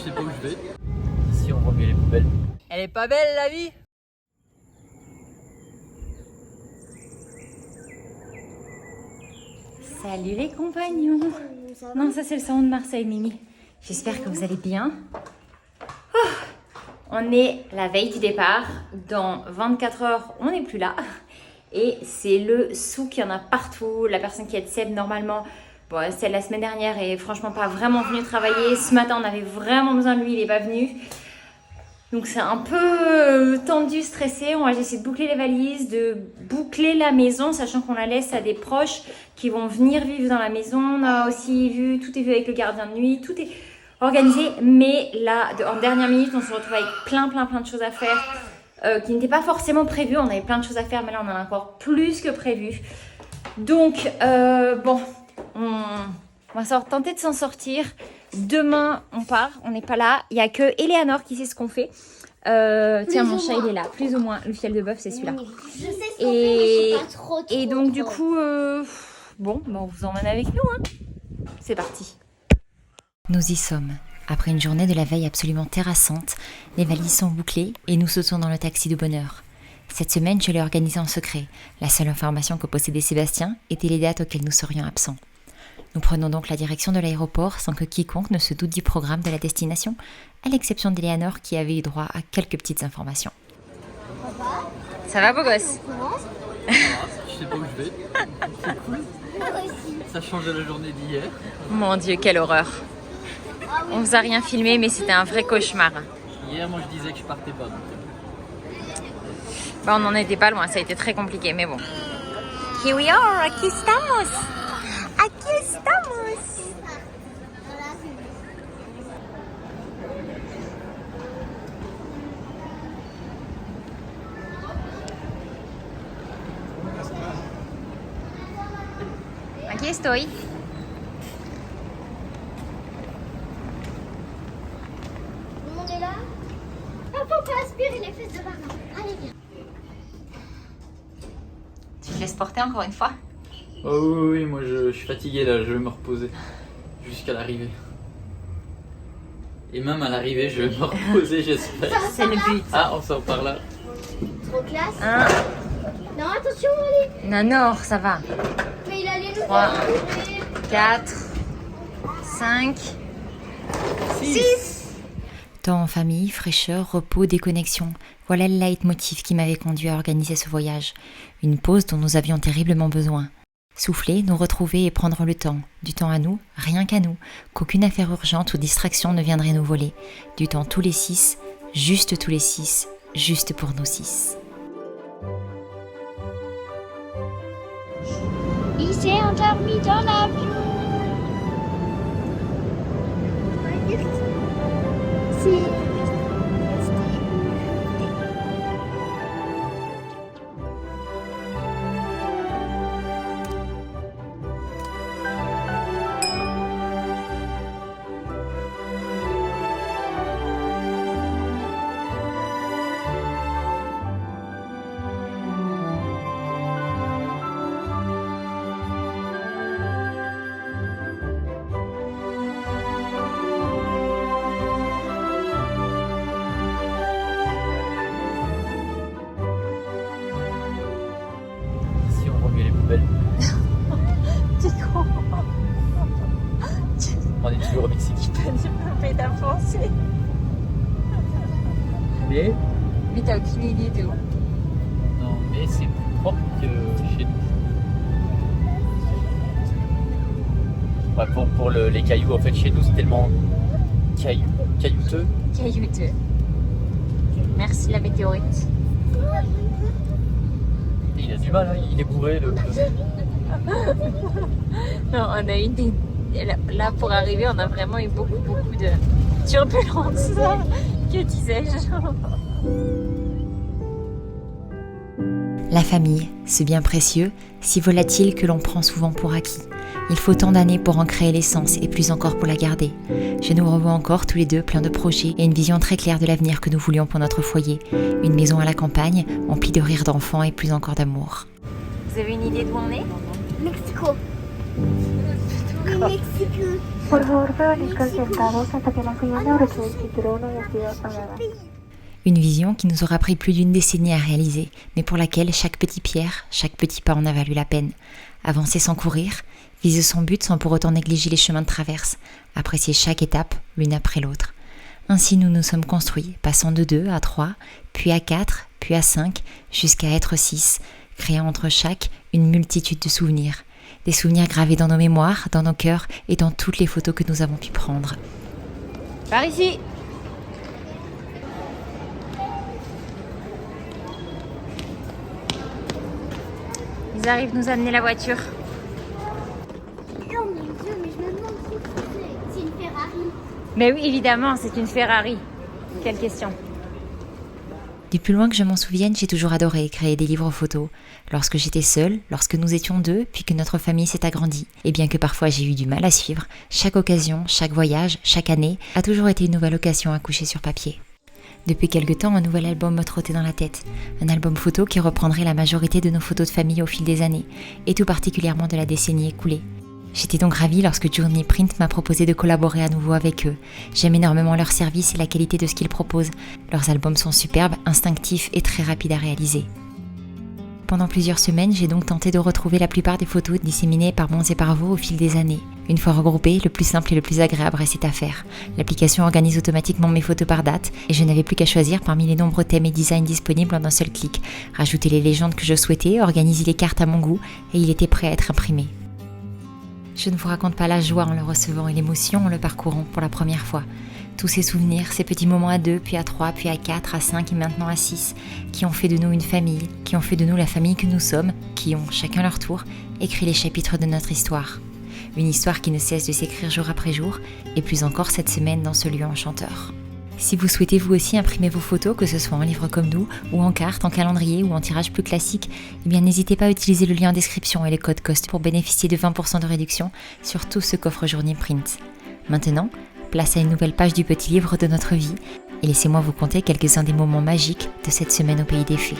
sais pas où je vais. Ici on remet les poubelles. Elle est pas belle la vie? Salut les compagnons. Non, ça c'est le salon de Marseille, Mimi. J'espère que vous allez bien. Oh, on est la veille du départ. Dans 24 heures, on n'est plus là. Et c'est le souk, il y en a partout. La personne qui aide Seb, normalement, bon, c'est la semaine dernière et franchement pas vraiment venu travailler. Ce matin, on avait vraiment besoin de lui, il n'est pas venu. Donc c'est un peu tendu, stressé. On va essayer de boucler les valises, de boucler la maison, sachant qu'on la laisse à des proches qui vont venir vivre dans la maison. On a aussi vu, tout est vu avec le gardien de nuit, tout est organisé. Mais là, en dernière minute, on se retrouve avec plein de choses à faire qui n'étaient pas forcément prévues. On avait plein de choses à faire, mais là, on en a encore plus que prévu. Donc, bon, on va tenter de s'en sortir. Demain, on part, on n'est pas là. Il n'y a que Eleanor qui sait ce qu'on fait. Tiens, mon chat, il est là, plus ou moins. Le fiel de bœuf, c'est celui-là. Je sais ce qu'on fait, mais je sais pas trop. Et donc, du coup, bon, on vous emmène avec nous. Hein. C'est parti. Nous y sommes. Après une journée de la veille absolument terrassante, les valises sont bouclées et nous sautons dans le taxi de bonheur. Cette semaine, je l'ai organisé en secret. La seule information que possédait Sébastien était les dates auxquelles nous serions absents. Nous prenons donc la direction de l'aéroport sans que quiconque ne se doute du programme de la destination, à l'exception d'Eleanor qui avait eu droit à quelques petites informations. Ça va, beau gosse? Je sais pas où je vais. C'est cool. Ça change de la journée d'hier. Mon Dieu, quelle horreur. On vous a rien filmé, mais c'était un vrai cauchemar. Hier, moi je disais que je partais pas. Bah, on n'en était pas loin, ça a été très compliqué, mais bon. Here we are, aquí estamos. Aquí estamos. Aquí estoy. Tout le monde est là? Ah, faut pas aspirer les fesses de Barbara. Allez, viens. Tu te laisses porter encore une fois? Oh oui, moi je suis fatigué là, je vais me reposer jusqu'à l'arrivée. Et même à l'arrivée, je vais me reposer, j'espère. C'est le but. Ah, on sort par là. Trop classe. Un. Non, attention, allez. Nanor, ça va. Mais il allait nous 3, faire bouffer. 4, 5, 6. Temps en famille, fraîcheur, repos, déconnexion. Voilà le leitmotiv qui m'avait conduit à organiser ce voyage. Une pause dont nous avions terriblement besoin. Souffler, nous retrouver et prendre le temps. Du temps à nous, rien qu'à nous. Qu'aucune affaire urgente ou distraction ne viendrait nous voler. Du temps tous les 6, juste tous les 6, juste pour nous 6. Il s'est endormi dans l'avion. C'est... Ici on remet les poubelles. T'es con. On est toujours au Mexique. T'as dû me faire d'avancer. Mais Mais t'as aucune idée de où. non, mais c'est plus propre que chez nous. Ouais, pour les cailloux, en fait, chez nous, c'est tellement caillouteux. Caillouteux. Merci la météorite. Et il a du mal, hein, il est bourré. Non, on a eu des... Là, pour arriver, on a vraiment eu beaucoup de turbulences. Que disais-je? La famille, ce bien précieux, si volatile que l'on prend souvent pour acquis. Il faut tant d'années pour en créer l'essence et plus encore pour la garder. Je nous revois encore tous les deux pleins de projets et une vision très claire de l'avenir que nous voulions pour notre foyer. Une maison à la campagne, emplie de rires d'enfants et plus encore d'amour. Vous avez une idée d'où on est? Mexico. Oui, Mexico. Por favor, permanezcan sentados hasta que la señal de oración del cinturón haya sido apagada. Une vision qui nous aura pris plus d'une décennie à réaliser, mais pour laquelle chaque petite pierre, chaque petit pas en a valu la peine. Avancer sans courir, viser son but sans pour autant négliger les chemins de traverse, apprécier chaque étape l'une après l'autre. Ainsi nous nous sommes construits, passant de 2 à 3, puis à 4, puis à 5, jusqu'à être 6, créant entre chaque une multitude de souvenirs. Des souvenirs gravés dans nos mémoires, dans nos cœurs et dans toutes les photos que nous avons pu prendre. Par ici. Ils arrivent nous amener la voiture. Oh mon Dieu, mais je me demande si c'est une Ferrari. Mais oui, évidemment, c'est une Ferrari. Quelle question. Du plus loin que je m'en souvienne, j'ai toujours adoré créer des livres photos. Lorsque j'étais seule, lorsque nous étions 2, puis que notre famille s'est agrandie. Et bien que parfois j'ai eu du mal à suivre, chaque occasion, chaque voyage, chaque année a toujours été une nouvelle occasion à coucher sur papier. Depuis quelque temps, un nouvel album me trottait dans la tête. Un album photo qui reprendrait la majorité de nos photos de famille au fil des années, et tout particulièrement de la décennie écoulée. J'étais donc ravie lorsque Journey Print m'a proposé de collaborer à nouveau avec eux. J'aime énormément leur service et la qualité de ce qu'ils proposent. Leurs albums sont superbes, instinctifs et très rapides à réaliser. Pendant plusieurs semaines, j'ai donc tenté de retrouver la plupart des photos disséminées par Mons et par vous au fil des années. Une fois regroupées, le plus simple et le plus agréable restait à faire. L'application organise automatiquement mes photos par date et je n'avais plus qu'à choisir parmi les nombreux thèmes et designs disponibles en un seul clic. Rajouter les légendes que je souhaitais, organiser les cartes à mon goût et il était prêt à être imprimé. Je ne vous raconte pas la joie en le recevant et l'émotion en le parcourant pour la première fois. Tous ces souvenirs, ces petits moments à 2, puis à 3, puis à 4, à 5 et maintenant à 6, qui ont fait de nous une famille, qui ont fait de nous la famille que nous sommes, qui ont, chacun leur tour, écrit les chapitres de notre histoire. Une histoire qui ne cesse de s'écrire jour après jour, et plus encore cette semaine dans ce lieu enchanteur. Si vous souhaitez vous aussi imprimer vos photos, que ce soit en livre comme nous, ou en carte, en calendrier, ou en tirage plus classique, eh bien n'hésitez pas à utiliser le lien en description et le code COST pour bénéficier de 20% de réduction sur tout ce qu'offre Journey Print. Maintenant, place à une nouvelle page du petit livre de notre vie, et laissez-moi vous conter quelques-uns des moments magiques de cette semaine au Pays des Fées.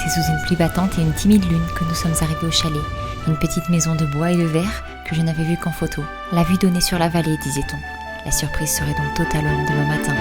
C'est sous une pluie battante et une timide lune que nous sommes arrivés au chalet. Une petite maison de bois et de verre que je n'avais vue qu'en photo. La vue donnait sur la vallée, disait-on. La surprise serait donc totale le lendemain matin.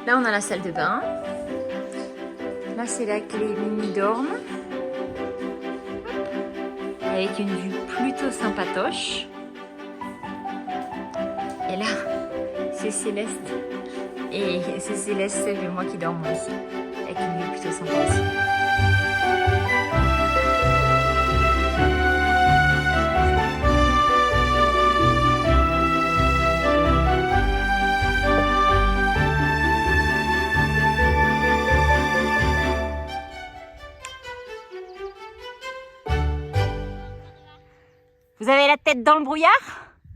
Là, on a la salle de bain. Là, c'est là que les Mimi dorment. Avec une vue plutôt sympatoche. Et là, c'est Céleste. Et c'est Céleste et moi qui dormons ici. Avec une vue plutôt sympa aussi. Vous avez la tête dans le brouillard?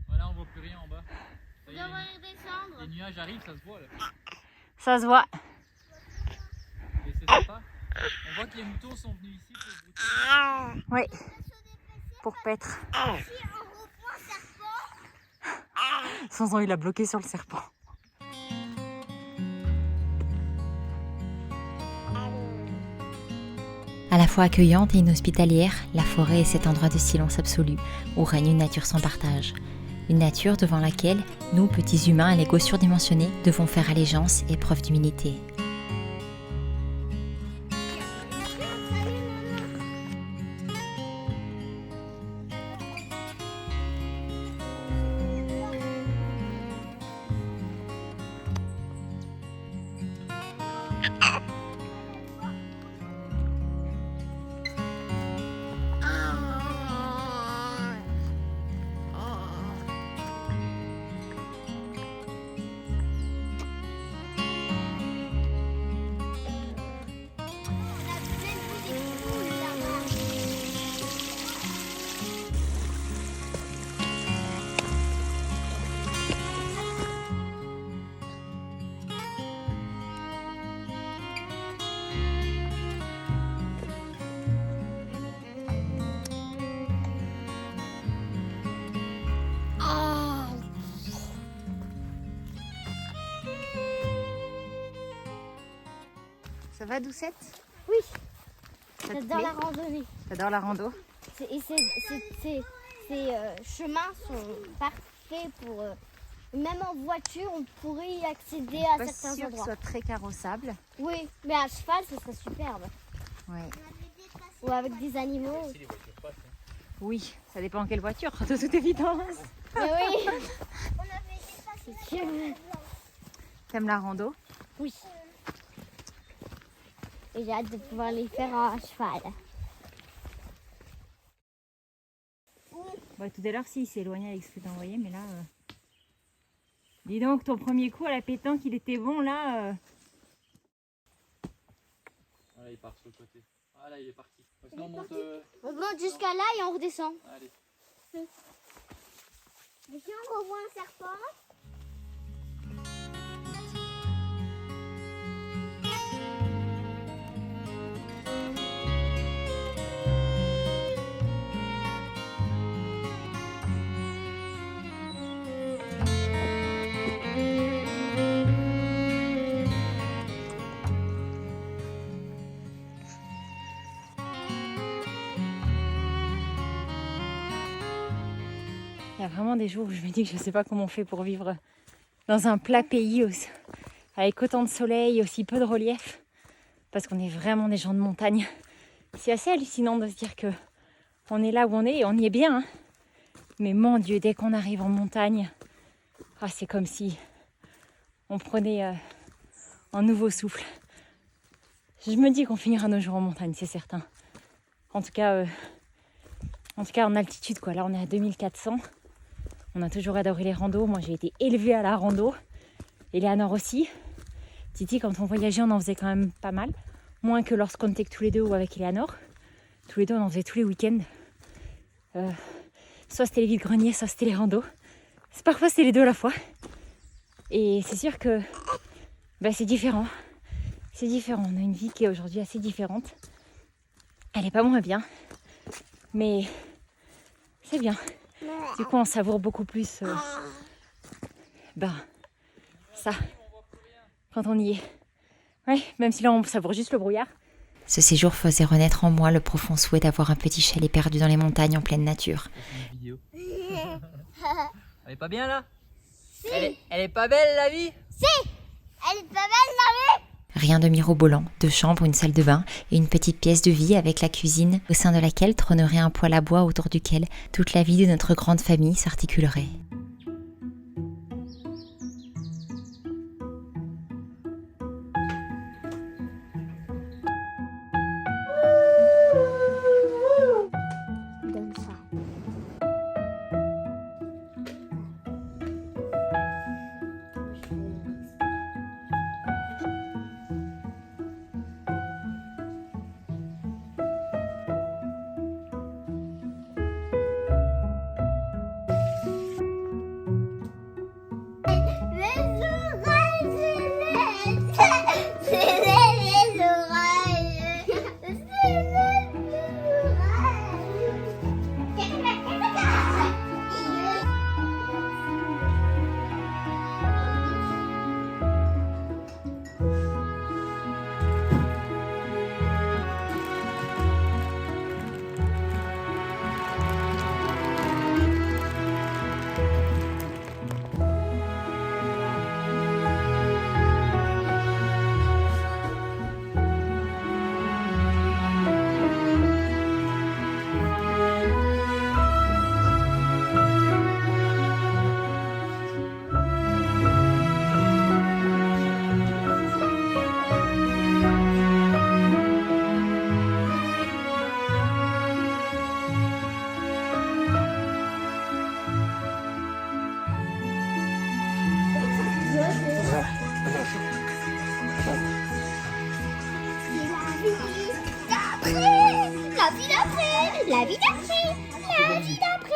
Voilà, on voit plus rien en bas. Ça y est, On va redescendre. les nuages arrivent, ça se voit là. Ça se voit. Et c'est sympa. On voit que les moutons sont venus ici pour se brouter. Oui. Pour paître. Si on reprend serpent. Sanson, il a bloqué sur le serpent. À la fois accueillante et inhospitalière, la forêt est cet endroit de silence absolu, où règne une nature sans partage. Une nature devant laquelle, nous, petits humains à l'ego surdimensionné, devons faire allégeance et preuve d'humilité. va, Doucette? Oui, Ça te j'adore plaît? la randonnée. T'adores la rando? Ces chemins sont parfaits pour... même en voiture, on pourrait y accéder à Pas certains sûr que ce endroits. soit très carrossable. Oui, mais à cheval, ce serait superbe. Ouais. Ou avec des animaux. Si les voitures passent. Hein. Oui, ça dépend quelle voiture, de toute évidence. Mais oui, c'est sûr. T'aimes la rando? Oui. Et j'ai hâte de pouvoir les faire à cheval. Bah, tout à l'heure, si, il s'est éloigné avec ce que t'as envoyé, mais là... Dis donc, ton premier coup à la pétanque, il était bon, là. Voilà, il part sur le côté. Ah là, il est parti. Sinon, on monte. On monte jusqu'à là et on redescend. Allez. Et si on revoit un serpent? Il y a vraiment des jours où je me dis que je ne sais pas comment on fait pour vivre dans un plat pays avec autant de soleil, aussi peu de relief, parce qu'on est vraiment des gens de montagne. C'est assez hallucinant de se dire que on est là où on est et on y est bien. Hein. Mais mon Dieu, dès qu'on arrive en montagne, c'est comme si on prenait un nouveau souffle. Je me dis qu'on finira nos jours en montagne, c'est certain. En tout cas en altitude, quoi. Là, on est à 2400. On a toujours adoré les randos. Moi, j'ai été élevée à la rando. Eleanor aussi. Titi, quand on voyageait, on en faisait quand même pas mal. Moins que lorsqu'on était que tous les deux ou avec Eleanor. Tous les deux, on en faisait tous les week-ends. Soit c'était les vides-greniers, soit c'était les randos. Parfois, c'était les deux à la fois. Et c'est sûr que c'est différent. C'est différent. On a une vie qui est aujourd'hui assez différente. Elle n'est pas moins bien. Mais c'est bien. Du coup, on savoure beaucoup plus ça quand on y est. Ouais, même si là, on savoure juste le brouillard. Ce séjour faisait renaître en moi le profond souhait d'avoir un petit chalet perdu dans les montagnes en pleine nature. Elle est pas bien là? Si. Elle est pas belle la vie? Si, elle est pas belle la vie. Rien de mirobolant, 2 chambres, une salle de bain et une petite pièce de vie avec la cuisine au sein de laquelle trônerait un poêle à bois autour duquel toute la vie de notre grande famille s'articulerait. Donne ça. La vie d'après, la vie d'après, la vie d'après.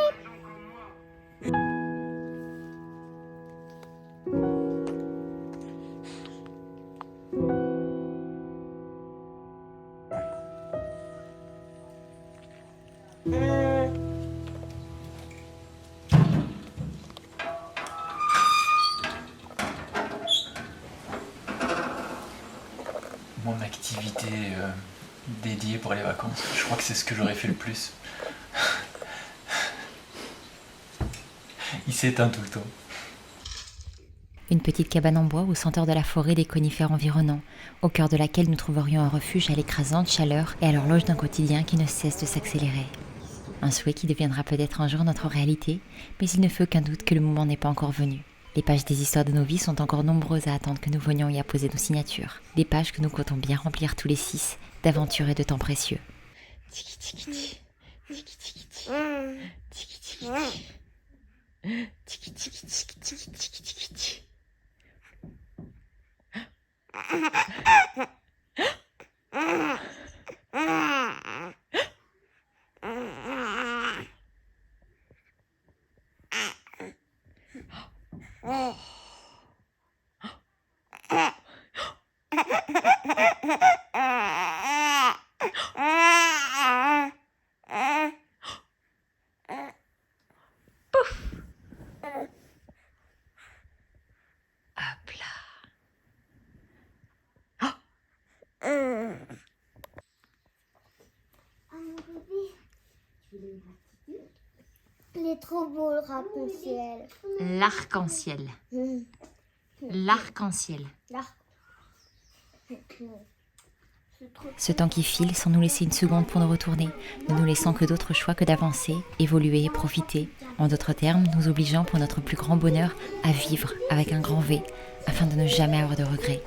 Mon mec. activité dédiée pour les vacances. Je crois que c'est ce que j'aurais fait le plus. Il s'éteint tout le temps. Une petite cabane en bois aux senteurs de la forêt des conifères environnants, au cœur de laquelle nous trouverions un refuge à l'écrasante chaleur et à l'horloge d'un quotidien qui ne cesse de s'accélérer. Un souhait qui deviendra peut-être un jour notre réalité, mais il ne fait aucun doute que le moment n'est pas encore venu. Les pages des histoires de nos vies sont encore nombreuses à attendre que nous venions y apposer nos signatures. Des pages que nous comptons bien remplir tous les 6, d'aventures et de temps précieux. Tiki tiki tiki. Tiki tiki tiki. Tiki tiki tiki. Tiki tiki tiki tiki tiki tiki tiki. Hop là. Il est trop beau le arc-en-ciel. L'arc-en-ciel. L'arc-en-ciel. Ce temps qui file sans nous laisser une seconde pour nous retourner, ne nous laissant que d'autres choix que d'avancer, évoluer et profiter. En d'autres termes, nous obligeant pour notre plus grand bonheur à vivre avec un grand V, afin de ne jamais avoir de regrets.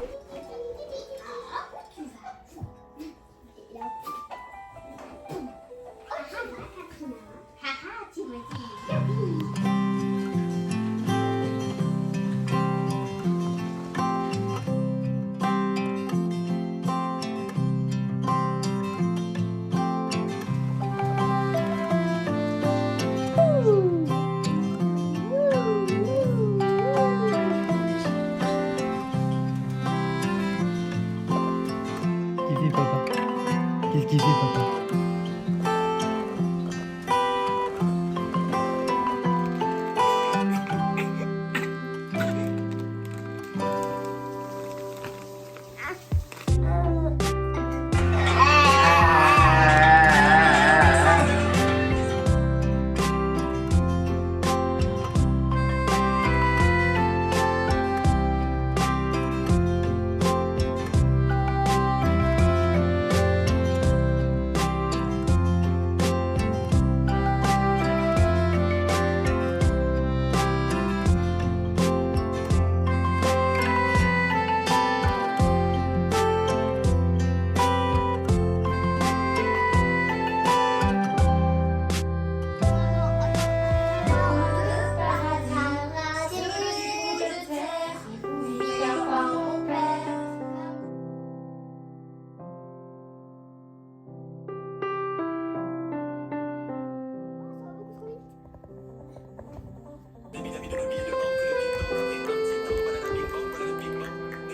Qu'est-ce qu'il fait, papa?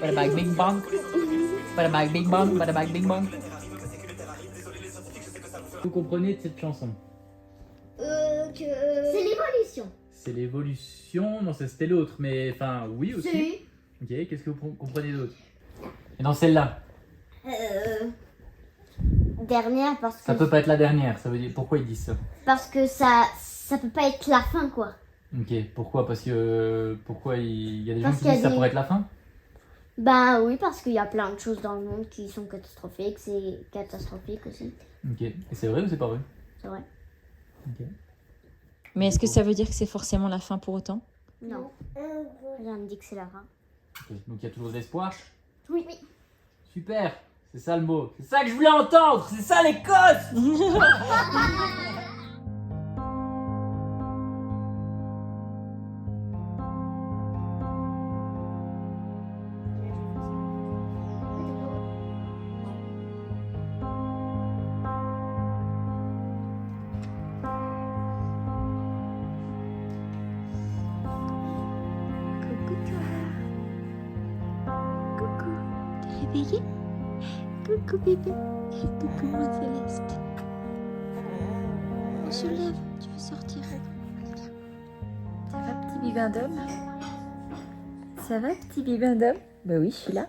Bada bang bing bang. Bada bang bing bang. Bada bang bing bang. Vous comprenez de cette chanson? C'est l'évolution. C'est l'évolution. Non, ça c'était l'autre, mais enfin, oui aussi. Si. Ok, qu'est-ce que vous comprenez d'autre? Et dans celle-là? Dernière parce que Ça peut pas être la dernière, ça veut dire. Pourquoi ils disent ça? parce que ça peut pas être la fin quoi. Ok, pourquoi? Parce que. Pourquoi il y a des gens Parce qui qu'il y a disent ça des- pourrait être la fin? Ben oui parce qu'il y a plein de choses dans le monde qui sont catastrophiques, c'est catastrophique aussi, Ok, et c'est vrai ou c'est pas vrai? c'est vrai. Ok. Mais est-ce que ça veut dire que c'est forcément la fin pour autant? Non. Rien ne dit que c'est la fin. Ok, donc il y a toujours de l'espoir? Oui. Super, c'est ça le mot. C'est ça que je voulais entendre, c'est ça l'Écosse. Coucou toi. Coucou. T'es réveillé? Coucou bébé. Coucou mon Céleste. On se lève, tu veux sortir? Ça va petit bibin d'homme? Ça va petit bibin d'homme? Bah oui, je suis là.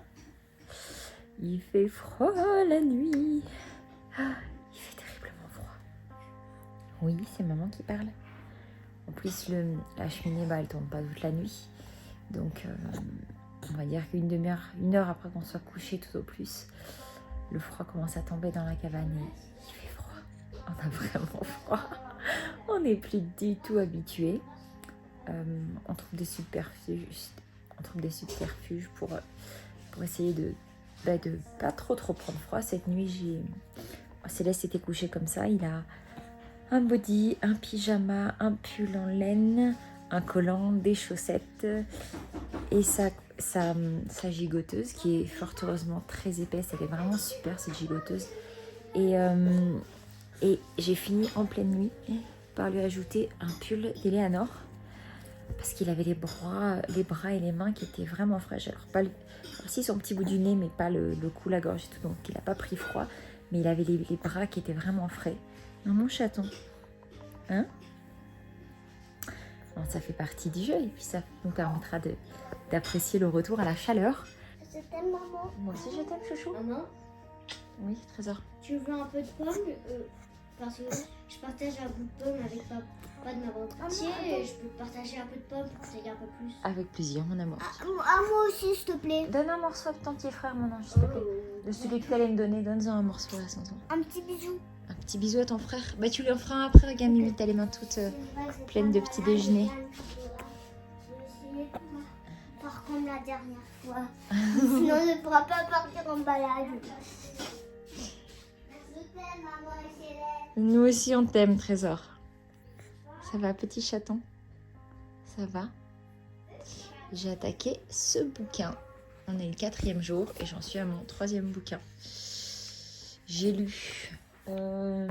Il fait froid la nuit. Ah, il fait terriblement froid. Oui, c'est maman qui parle. En plus, la cheminée, elle tourne pas toute la nuit. Donc, on va dire qu'une demi-heure, 1 heure après qu'on soit couché tout au plus, le froid commence à tomber dans la cabane et il fait froid. On a vraiment froid. On n'est plus du tout habitué. On trouve des subterfuges pour essayer de pas trop prendre froid. Cette nuit, Céleste était couché comme ça. Il a un body, un pyjama, un pull en laine, un collant, des chaussettes et sa gigoteuse qui est fort heureusement très épaisse. Elle est vraiment super cette gigoteuse. Et j'ai fini en pleine nuit par lui ajouter un pull d'Eleanor parce qu'il avait les bras et les mains qui étaient vraiment fraîches. Alors aussi son petit bout du nez, mais pas le cou, la gorge et tout, donc il n'a pas pris froid, mais il avait les bras qui étaient vraiment frais. Non, mon chaton, hein? Bon, ça fait partie du jeu et puis ça nous permettra d'apprécier le retour à la chaleur. Je t'aime, maman. Moi aussi je t'aime, chouchou. Maman, Oui, Trésor. tu veux un peu de pomme parce que je partage un bout de pomme avec papa de ma bande entière et je peux partager un peu de pomme pour t'aider un peu plus. Avec plaisir, mon amour. Moi aussi, s'il te plaît. Donne un morceau à ton petit frère, mon ange, s'il te plaît. De celui que tu allais me donner, donne-en un morceau à son temps. Un petit bisou. Un petit bisou à ton frère. Bah, tu lui en feras un après, regarde, Mimi, t'as les mains toutes pleines de petits déjeuners. Je vais essayer de faire comme la dernière fois. Sinon, on ne pourra pas partir en balade. Je t'aime, maman et Céleste. Nous aussi, on t'aime, Trésor. Ça va, petit chaton? Ça va? J'ai attaqué ce bouquin. On est le 4e jour et j'en suis à mon 3e bouquin. J'ai lu... Le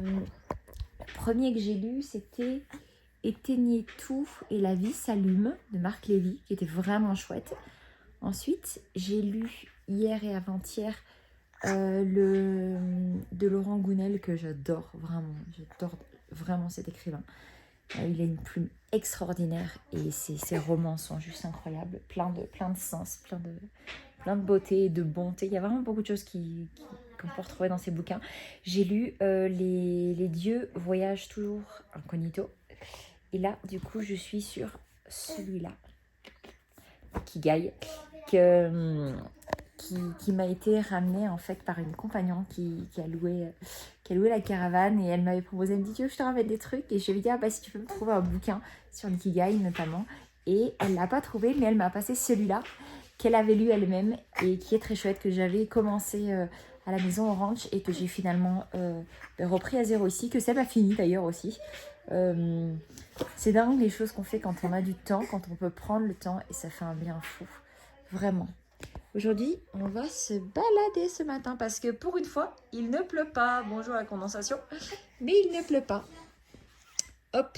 premier que j'ai lu, c'était Éteignez tout et la vie s'allume de Marc Lévy, qui était vraiment chouette. Ensuite, j'ai lu hier et avant-hier de Laurent Gounel, que j'adore vraiment cet écrivain. Il a une plume extraordinaire et ses romans sont juste incroyables, plein de sens, plein de beauté et de bonté. Il y a vraiment beaucoup de choses qu'on peut retrouver dans ces bouquins. J'ai lu les dieux voyagent toujours incognito. Et là, du coup, je suis sur celui-là, Kigai, qui m'a été ramené en fait par une compagnon qui a loué la caravane et elle m'avait proposé, elle me dit tu veux que je te ramène des trucs, et je lui ai dit ah bah si tu peux me trouver un bouquin sur le Kigai notamment, et elle l'a pas trouvé mais elle m'a passé celui-là qu'elle avait lu elle-même et qui est très chouette, que j'avais commencé à la maison au ranch et que j'ai finalement repris à zéro ici, que Seb a fini d'ailleurs aussi. C'est dingue les choses qu'on fait quand on a du temps, quand on peut prendre le temps, et ça fait un bien fou, vraiment. Aujourd'hui, on va se balader ce matin parce que pour une fois, il ne pleut pas. Bonjour la condensation, mais il ne pleut pas. Hop.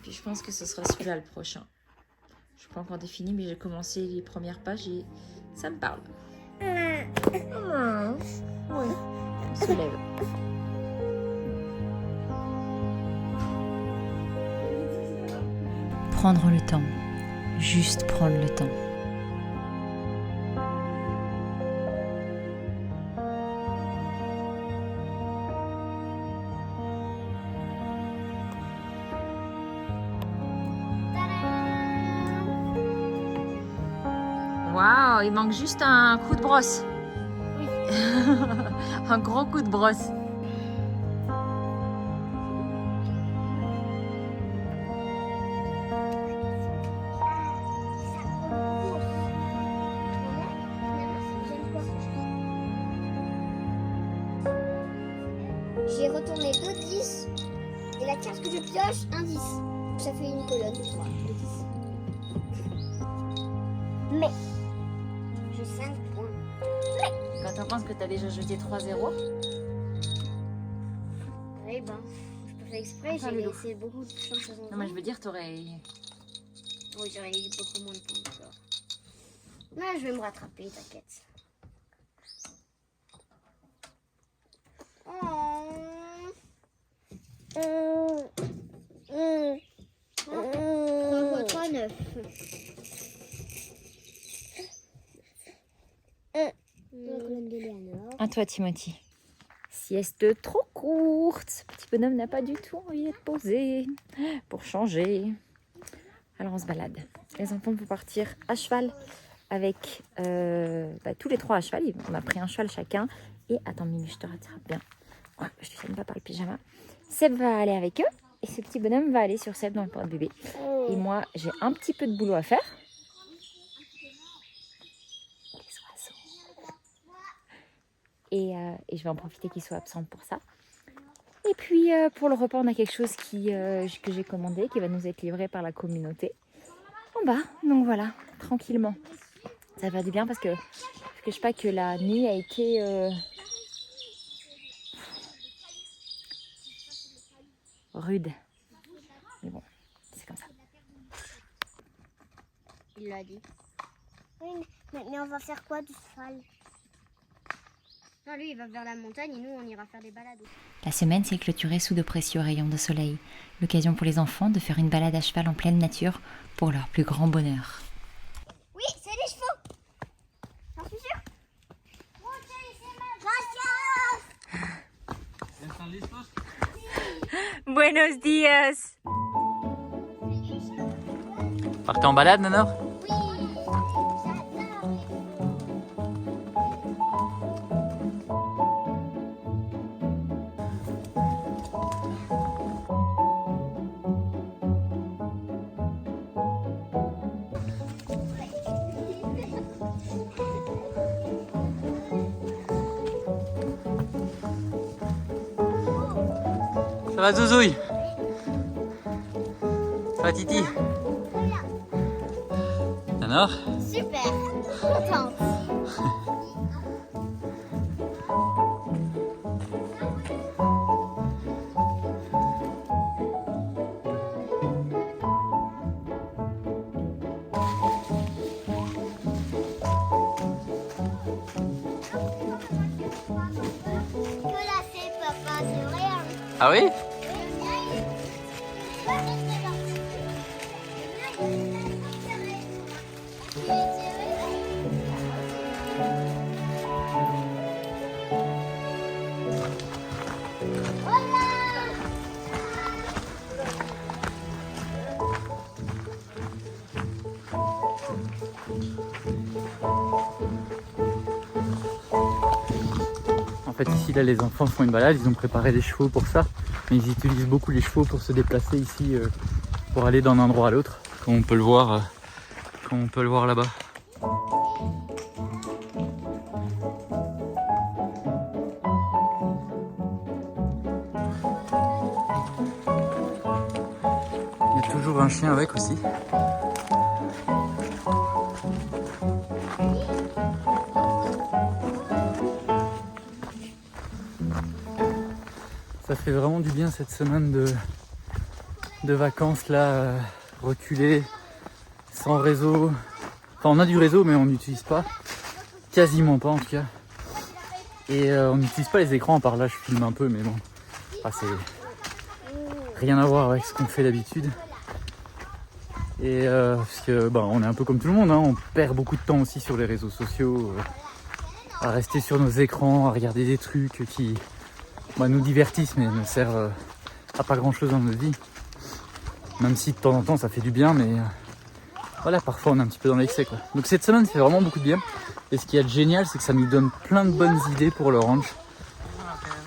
Puis je pense que ce sera celui-là le prochain. Je ne suis pas encore définie, mais j'ai commencé les premières pages et ça me parle. Oui, on se lève. Prendre le temps, juste prendre le temps. Waouh, il manque juste un coup de brosse. Oui. Un gros coup de brosse. J'ai retourné 2 10 et la carte que je pioche, un 10. Donc ça fait une colonne de 3, de 10. Mais j'ai 5 points. Quand on pense que tu as déjà jeté 3-0. Oui, ben, je peux faire exprès, j'ai laissé beaucoup de chance à son Non, mais je veux dire, t'aurais... Oui, j'aurais eu beaucoup moins de points encore. Là, je vais me rattraper, t'inquiète. Oh. 3 fois 3, 9. La colonne de Léana. toi, Timothy. Sieste trop courte. Ce petit bonhomme n'a pas du tout envie d'être posé. Pour changer. Alors on se balade. Les enfants vont partir à cheval avec tous les 3 à cheval. On a pris un cheval chacun. Et attends, Mimi, je te rattrape bien. Ouais, je te tiens pas par le pyjama. Seb va aller avec eux. Et ce petit bonhomme va aller sur Seb dans le porte-bébé. Et moi, j'ai un petit peu de boulot à faire. Et je vais en profiter qu'il soit absent pour ça. Et puis pour le repas, on a quelque chose que j'ai commandé, qui va nous être livré par la communauté en bas. Donc voilà, tranquillement. Ça va du bien parce que je ne cache pas que la nuit a été rude. Mais bon, c'est comme ça. Il l'a dit. Oui, mais on va faire quoi du cheval? Non, lui, il va vers la montagne et nous, on ira faire des balades. La semaine s'est clôturée sous de précieux rayons de soleil, l'occasion pour les enfants de faire une balade à cheval en pleine nature pour leur plus grand bonheur. Oui, c'est les chevaux. J'en suis sûre. Gracias. Buenos días. Partez en balade, Nanor? Ça va, Zouzouille? Ça va, Titi? Nanor? Super, contente. Ah oui? En fait ici là les enfants font une balade, ils ont préparé des chevaux pour ça, mais ils utilisent beaucoup les chevaux pour se déplacer ici pour aller d'un endroit à l'autre, comme on peut le voir là-bas. Il y a toujours un chien avec aussi. Ça fait vraiment du bien cette semaine de vacances là, reculée, sans réseau. Enfin on a du réseau mais on n'utilise pas, quasiment pas en tout cas. Et on n'utilise pas les écrans, à part là je filme un peu mais bon, c'est rien à voir avec ce qu'on fait d'habitude. Et parce que on est un peu comme tout le monde, hein, on perd beaucoup de temps aussi sur les réseaux sociaux, à rester sur nos écrans, à regarder des trucs qui nous divertissent mais ne servent à pas grand chose dans notre vie. Même si de temps en temps ça fait du bien, mais voilà, parfois on est un petit peu dans l'excès quoi. Donc cette semaine ça fait vraiment beaucoup de bien. Et ce qui est génial, c'est que ça nous donne plein de bonnes idées pour le ranch.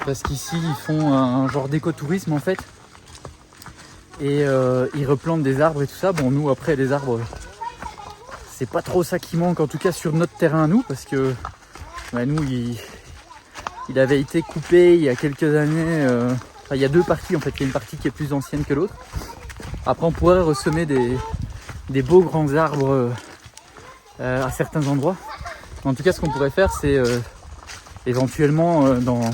Parce qu'ici ils font un genre d'écotourisme en fait. Et ils replantent des arbres et tout ça. Bon nous après les arbres, c'est pas trop ça qui manque, en tout cas sur notre terrain à nous, parce que nous il avait été coupé il y a quelques années. Il y a deux parties en fait, il y a une partie qui est plus ancienne que l'autre. Après on pourrait ressemer des beaux grands arbres à certains endroits. En tout cas ce qu'on pourrait faire c'est éventuellement dans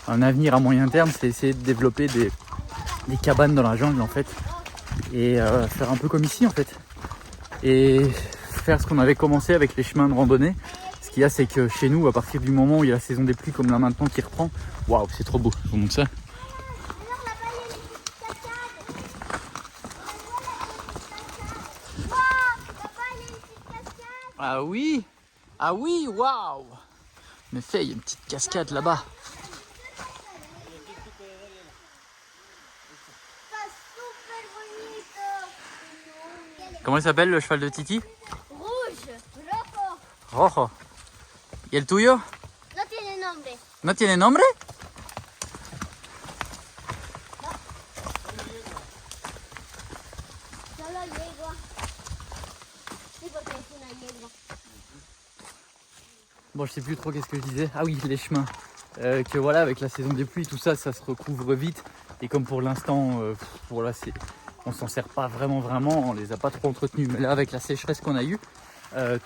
un avenir à moyen terme, c'est essayer de développer des cabanes dans la jungle en fait. Et faire un peu comme ici en fait. Et faire ce qu'on avait commencé avec les chemins de randonnée. Ce qu'il y a c'est que chez nous à partir du moment où il y a la saison des pluies comme là maintenant qui reprend, waouh c'est trop beau, je vous montre ça. Ah oui, waouh. En effet, il y a une petite cascade là-bas. Comment il s'appelle le cheval de Titi? Rouge, rojo. Rojo. ¿Y el tuyo? No tiene nombre. ¿No tiene nombre? Solo yegua. Sí, porque es una yegua. Bon, je sais plus trop qu'est-ce que je disais. Ah oui, les chemins. Que voilà, avec la saison des pluies, tout ça, ça se recouvre vite. Et comme pour l'instant, voilà, on s'en sert pas vraiment, on les a pas trop entretenus. Mais là, avec la sécheresse qu'on a eue,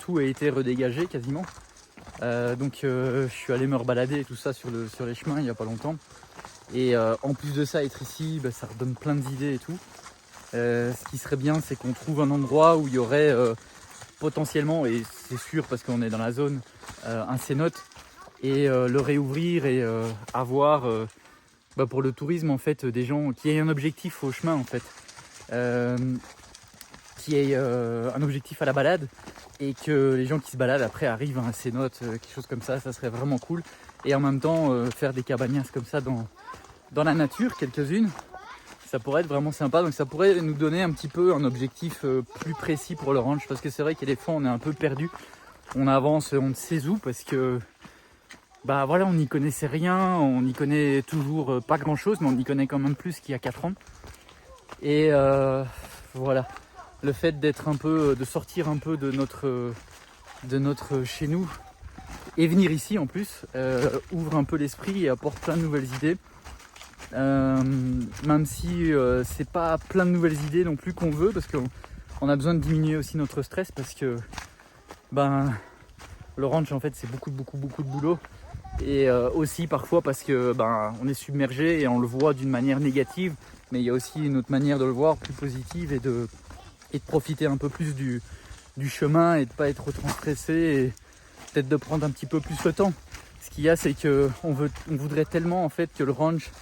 tout a été redégagé quasiment. Donc je suis allé me rebalader et tout ça sur les chemins il n'y a pas longtemps. Et en plus de ça, être ici, ça redonne plein d'idées et tout. Ce qui serait bien, c'est qu'on trouve un endroit où il y aurait potentiellement, et c'est sûr parce qu'on est dans la zone, un cénote et le réouvrir et avoir pour le tourisme en fait des gens qui aient un objectif au chemin en fait, qui aient un objectif à la balade et que les gens qui se baladent après arrivent à un cénote, quelque chose comme ça serait vraiment cool. Et en même temps faire des cabanas comme ça dans la nature, quelques-unes, ça pourrait être vraiment sympa. Donc ça pourrait nous donner un petit peu un objectif plus précis pour le ranch, parce que c'est vrai qu'il y a des fois on est un peu perdu, on avance on ne sait où parce que voilà, on n'y connaissait rien, on n'y connaît toujours pas grand chose, mais on y connaît quand même plus qu'il y a 4 ans. Et voilà, le fait d'être un peu, de sortir un peu de notre chez nous et venir ici en plus ouvre un peu l'esprit et apporte plein de nouvelles idées. Même si c'est pas plein de nouvelles idées non plus qu'on veut, parce qu'on a besoin de diminuer aussi notre stress, parce que le ranch en fait c'est beaucoup de boulot, et aussi parfois parce que on est submergé et on le voit d'une manière négative, mais il y a aussi une autre manière de le voir plus positive et de profiter un peu plus du chemin et de pas être trop stressé et peut-être de prendre un petit peu plus le temps. Ce qu'il y a, c'est que on voudrait tellement en fait que le ranch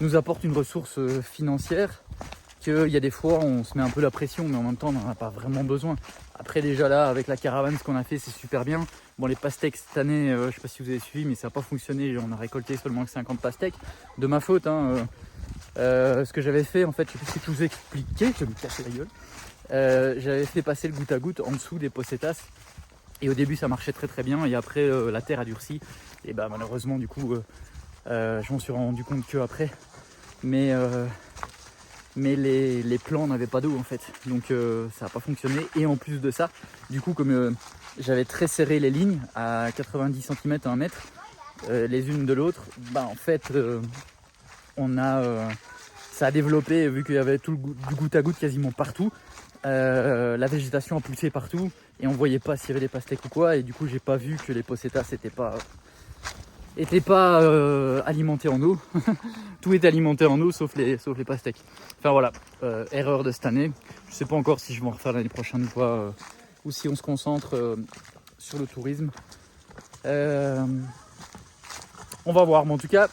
nous apporte une ressource financière, qu'il y a des fois on se met un peu la pression, mais en même temps on n'en a pas vraiment besoin. Après déjà là avec la caravane ce qu'on a fait c'est super bien. Bon, les pastèques cette année, je sais pas si vous avez suivi, mais ça n'a pas fonctionné, on a récolté seulement 50 pastèques, de ma faute hein. Ce que j'avais fait en fait, je sais pas si je vous ai expliqué, je vais me casser la gueule. J'avais fait passer le goutte à goutte en dessous des pocetas, et au début ça marchait très bien, et après la terre a durci, et malheureusement du coup je m'en suis rendu compte que après, mais les plants n'avaient pas d'eau en fait, donc ça n'a pas fonctionné. Et en plus de ça, du coup comme j'avais très serré les lignes à 90 cm à 1 mètre les unes de l'autre, en fait ça a développé, vu qu'il y avait tout du goutte à goutte quasiment partout. La végétation a poussé partout et on voyait pas s'il y avait des pastèques ou quoi, et du coup j'ai pas vu que les pocetas étaient pas alimentés en eau. Tout est alimenté en eau sauf les pastèques. Enfin voilà, erreur de cette année. Je sais pas encore si je vais en refaire l'année prochaine ou pas, ou si on se concentre sur le tourisme. On va voir, mais en tout cas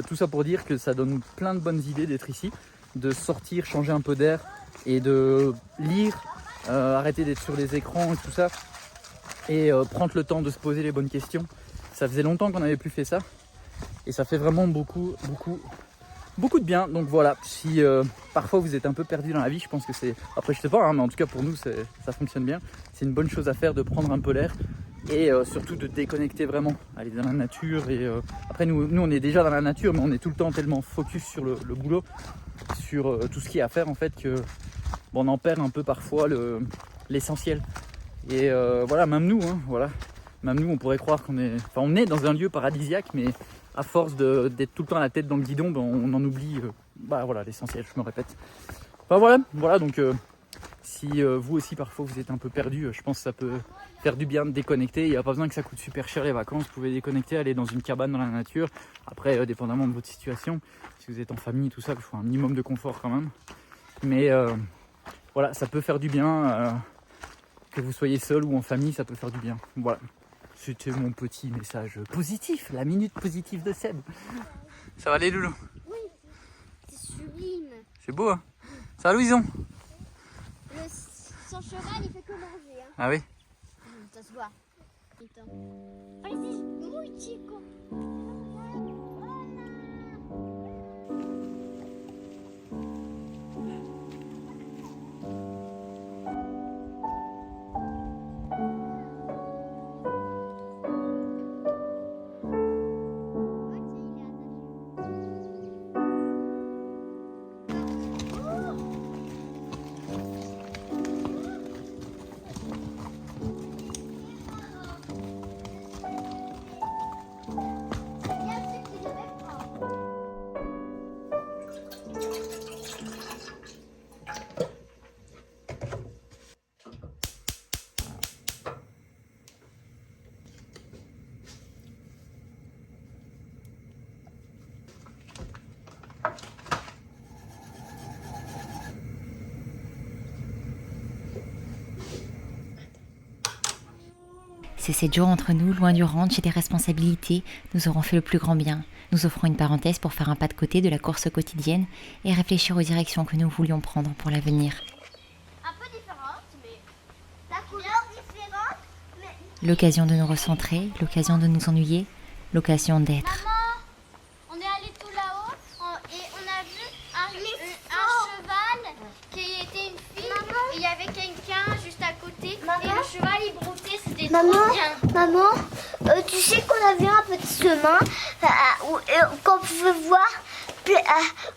tout ça pour dire que ça donne plein de bonnes idées d'être ici, de sortir, changer un peu d'air et de lire, arrêter d'être sur les écrans et tout ça, et prendre le temps de se poser les bonnes questions. Ça faisait longtemps qu'on n'avait plus fait ça, et ça fait vraiment beaucoup de bien. Donc voilà, si parfois vous êtes un peu perdu dans la vie, je pense que c'est, après je sais pas, mais en tout cas pour nous ça fonctionne bien. C'est une bonne chose à faire de prendre un peu l'air, et surtout de déconnecter vraiment, aller dans la nature. Et après nous on est déjà dans la nature, mais on est tout le temps tellement focus sur le boulot, sur tout ce qu'il y a à faire en fait, que on en perd un peu parfois l'essentiel. Et voilà, même nous on pourrait croire qu'on est dans un lieu paradisiaque, mais à force d'être tout le temps la tête dans le guidon, on en oublie voilà, l'essentiel, je me répète. Enfin voilà, donc si vous aussi parfois vous êtes un peu perdu, je pense que ça peut faire du bien de déconnecter. Il n'y a pas besoin que ça coûte super cher les vacances, vous pouvez déconnecter, aller dans une cabane dans la nature. Après dépendamment de votre situation, si vous êtes en famille, tout ça, il faut un minimum de confort quand même. Mais voilà, ça peut faire du bien, que vous soyez seul ou en famille, ça peut faire du bien. Voilà, c'était mon petit message positif, la minute positive de Seb. Ça va les loulous? Oui, c'est sublime. C'est beau hein. Ça va Louison? Son cheval il fait que manger. Hein. Ah oui? Ça se voit. Muy chico. Ces 7 jours entre nous, loin du ranch et des responsabilités, nous aurons fait le plus grand bien. Nous offrons une parenthèse pour faire un pas de côté de la course quotidienne et réfléchir aux directions que nous voulions prendre pour l'avenir. Un peu différente, mais la couleur différente. Mais... L'occasion de nous recentrer, l'occasion de nous ennuyer, l'occasion d'être. Maman, on est allé tout là-haut et on a vu un cheval qui était une fille. Et il y avait quelqu'un juste à côté. Et le cheval il broutait, c'était trop bien. Maman, tu sais qu'on a vu un petit chemin qu'on pouvait voir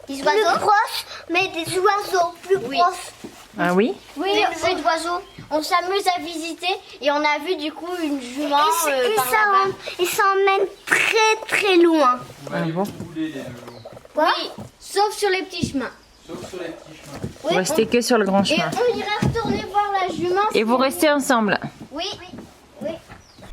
des oiseaux proches, mais des oiseaux plus proches. Ah oui? Oui, des oiseaux. On s'amuse à visiter et on a vu du coup une jument par là-bas. Ils s'emmènent très très loin. Ah bon? Oui, sauf sur les petits chemins. Sauf sur les petits chemins. Vous restez que sur le grand Et chemin. on ira retourner voir la jument. Et vous restez ensemble. Oui.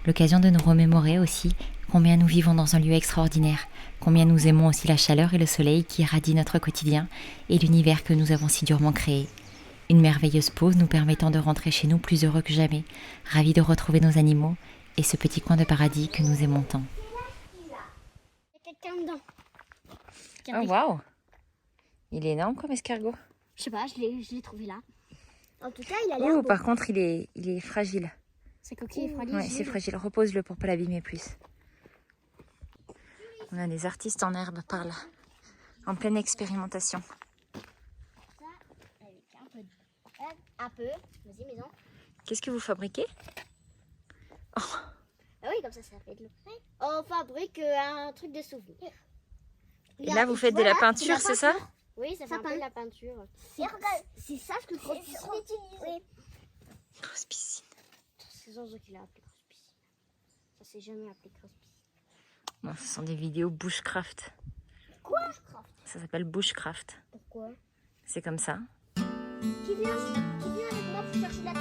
L'occasion de nous remémorer aussi combien nous vivons dans un lieu extraordinaire, combien nous aimons aussi la chaleur et le soleil qui irradient notre quotidien et l'univers que nous avons si durement créé. Une merveilleuse pause nous permettant de rentrer chez nous plus heureux que jamais, ravis de retrouver nos animaux et ce petit coin de paradis que nous aimons tant. Il y a quelqu'un dedans. Oh waouh! Il est énorme comme escargot. Je sais pas, je l'ai trouvé là. En tout cas, il a l'air Oh, beau. par contre, il est fragile. Sa coquille est fragile. Ouais, c'est fragile. Repose-le pour pas l'abîmer plus. On a des artistes en herbe par là, en pleine expérimentation. Un peu. Vas-y, maison. Qu'est-ce que vous fabriquez? Ah oui, comme ça fait de l'eau. On fabrique un truc de souvenir. Et là, vous faites de la peinture, c'est ça? Oui, ça fait un peu de la peinture. C'est ça ce que le grosse piscine utilisait. Grosse piscine. C'est Zonzo qui l'a appelé grosse piscine. Ça s'est jamais appelé grosse piscine. Non, ce sont des vidéos bushcraft. Quoi? Ça s'appelle bushcraft. Pourquoi? C'est comme ça. Qui vient avec moi pour chercher la...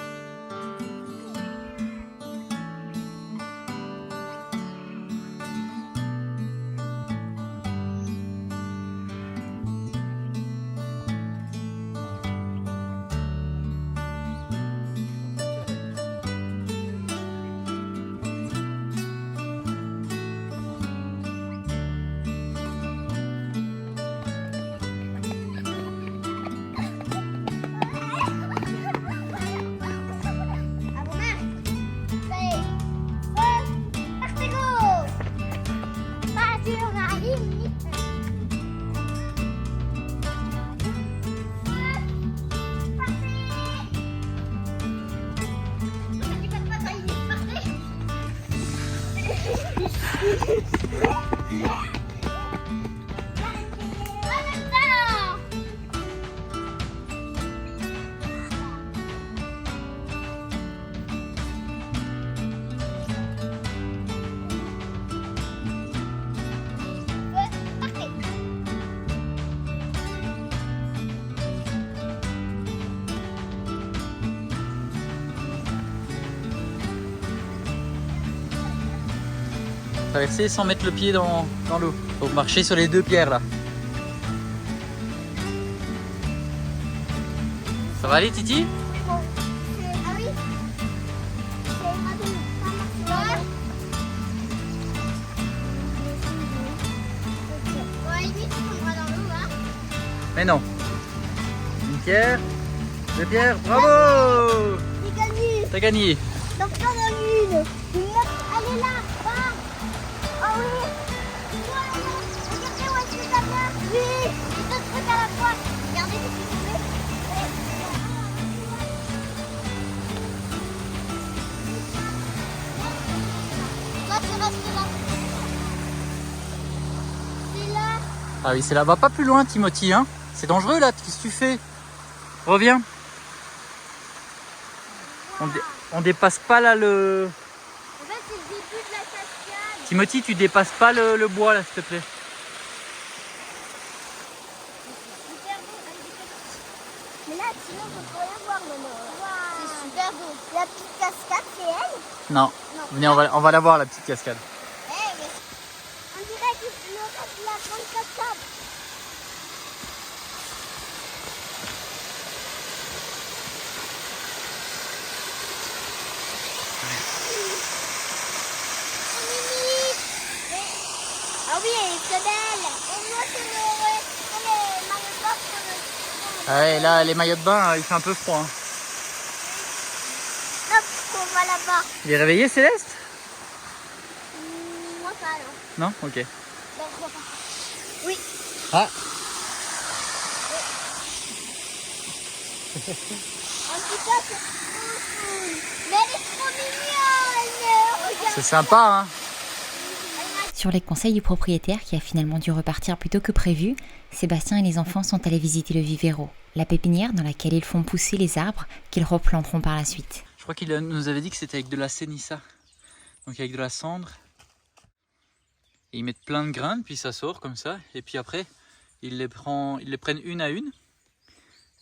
Traverser sans mettre le pied dans l'eau. Faut marcher sur les deux pierres là. Ça va aller, Titi? Ah oui. Bon, à la limite, on tombera dans l'eau, hein. Mais non. Une pierre, deux pierres, bravo! J'ai gagné. T'as gagné. Donc, j'en ai une. Ah oui, c'est là. Va pas plus loin, Timothy, hein. C'est dangereux là, qu'est-ce que tu fais? Reviens. On dépasse pas là le... En fait, c'est le début de la cascade. Timothy, tu dépasses pas le bois là, s'il te plaît. Super beau. Mais là, sinon, on peut rien voir maintenant. C'est super beau. La petite cascade, c'est elle? Non. Venez, on va la voir, la petite cascade. On dirait qu'il y aurait de la grande cascade. Ah oui, elle est très belle. Et moi, c'est les maillots de bain. Ah ouais, là, les maillots de bain, il fait un peu froid. Hein. Hop, on va là-bas. Il est réveillé, Céleste? Moi pas, non. Non? Ok. Ben, je vois pas. Oui. Ah, En tout cas, c'est trop cool. Mais elle est trop mignonne. Regarde. c'est sympa, hein. Sur les conseils du propriétaire qui a finalement dû repartir plus tôt que prévu, Sébastien et les enfants sont allés visiter le vivero, la pépinière dans laquelle ils font pousser les arbres qu'ils replanteront par la suite. Je crois qu'il nous avait dit que c'était avec de la sénissa. Donc avec de la cendre. Et ils mettent plein de graines, puis ça sort comme ça. Et puis après, ils les prennent une à une.